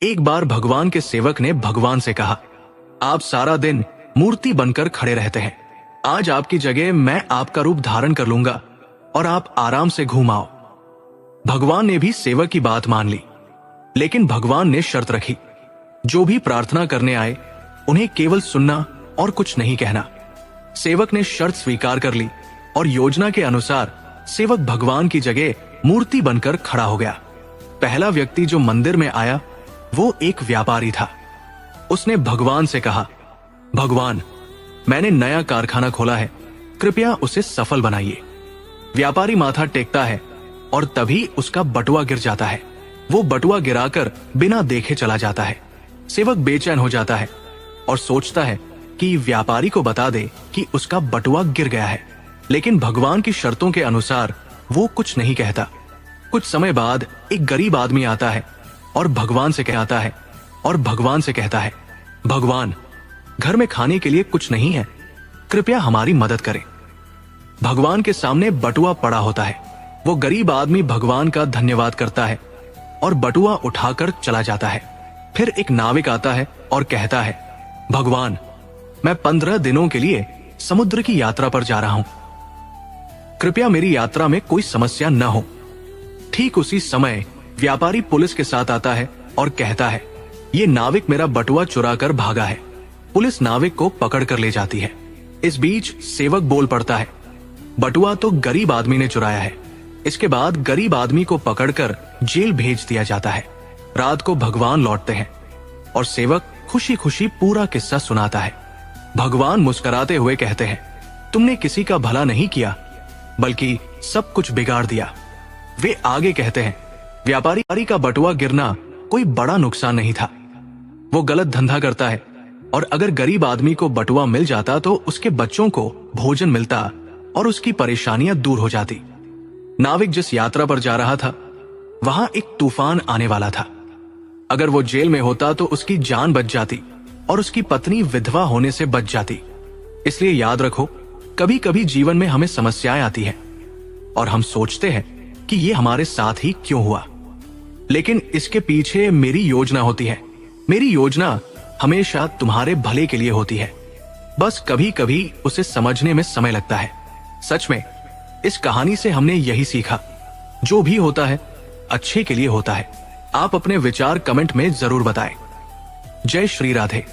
एक बार भगवान के सेवक ने भगवान से कहा, आप सारा दिन मूर्ति बनकर खड़े रहते हैं, आज आपकी जगह मैं आपका रूप धारण कर लूंगा और आप आराम से घूम आओ। भगवान ने भी सेवक की बात मान ली, लेकिन भगवान ने शर्त रखी, जो भी प्रार्थना करने आए उन्हें केवल सुनना और कुछ नहीं कहना। सेवक ने शर्त स्वीकार कर ली और योजना के अनुसार सेवक भगवान की जगह मूर्ति बनकर खड़ा हो गया। पहला व्यक्ति जो मंदिर में आया वो एक व्यापारी था। उसने भगवान से कहा, भगवान, मैंने नया कारखाना खोला है, कृपया उसे सफल बनाइए। व्यापारी माथा टेकता है और तभी उसका बटुआ गिर जाता है। वो बटुआ गिराकर बिना देखे चला जाता है। सेवक बेचैन हो जाता है और सोचता है कि व्यापारी को बता दे कि उसका बटुआ गिर गया है, लेकिन भगवान की शर्तों के अनुसार वो कुछ नहीं कहता। कुछ समय बाद एक गरीब आदमी आता है और भगवान से कहता है, भगवान, घर में खाने के लिए कुछ नहीं है, कृपया हमारी मदद करें। भगवान के सामने बटुआ पड़ा होता है। वो गरीब आदमी भगवान का धन्यवाद करता है और बटुआ उठाकर चला जाता है। फिर एक नाविक आता है और कहता है, भगवान, मैं 15 दिनों के लिए समुद्र की यात्रा पर जा रहा हूं, कृपया मेरी यात्रा में कोई समस्या न हो। ठीक उसी समय व्यापारी पुलिस के साथ आता है और कहता है, ये नाविक मेरा बटुआ चुरा कर भागा है। पुलिस नाविक को पकड़ कर ले जाती है। इस बीच सेवक बोल पड़ता है, बटुआ तो गरीब आदमी ने चुराया है। इसके बाद गरीब आदमी को पकड़कर जेल भेज दिया जाता है। रात को भगवान लौटते हैं और सेवक खुशी खुशी पूरा किस्सा सुनाता है। भगवान मुस्कुराते हुए कहते हैं, तुमने किसी का भला नहीं किया, बल्कि सब कुछ बिगाड़ दिया। वे आगे कहते हैं, व्यापारी का बटुआ गिरना कोई बड़ा नुकसान नहीं था। वो गलत धंधा करता है और अगर गरीब आदमी को बटुआ मिल जाता तो उसके बच्चों को भोजन मिलता और उसकी परेशानियां दूर हो जाती। नाविक जिस यात्रा पर जा रहा था वहां एक तूफान आने वाला था। अगर वो जेल में होता तो उसकी जान बच जाती और उसकी पत्नी विधवा होने से बच जाती। इसलिए याद रखो, कभी कभी जीवन में हमें समस्याएं आती हैं और हम सोचते हैं कि ये हमारे साथ ही क्यों हुआ, लेकिन इसके पीछे मेरी योजना होती है। मेरी योजना हमेशा तुम्हारे भले के लिए होती है, बस कभी कभी उसे समझने में समय लगता है। सच में इस कहानी से हमने यही सीखा, जो भी होता है अच्छे के लिए होता है। आप अपने विचार कमेंट में जरूर बताएं। जय श्री राधे।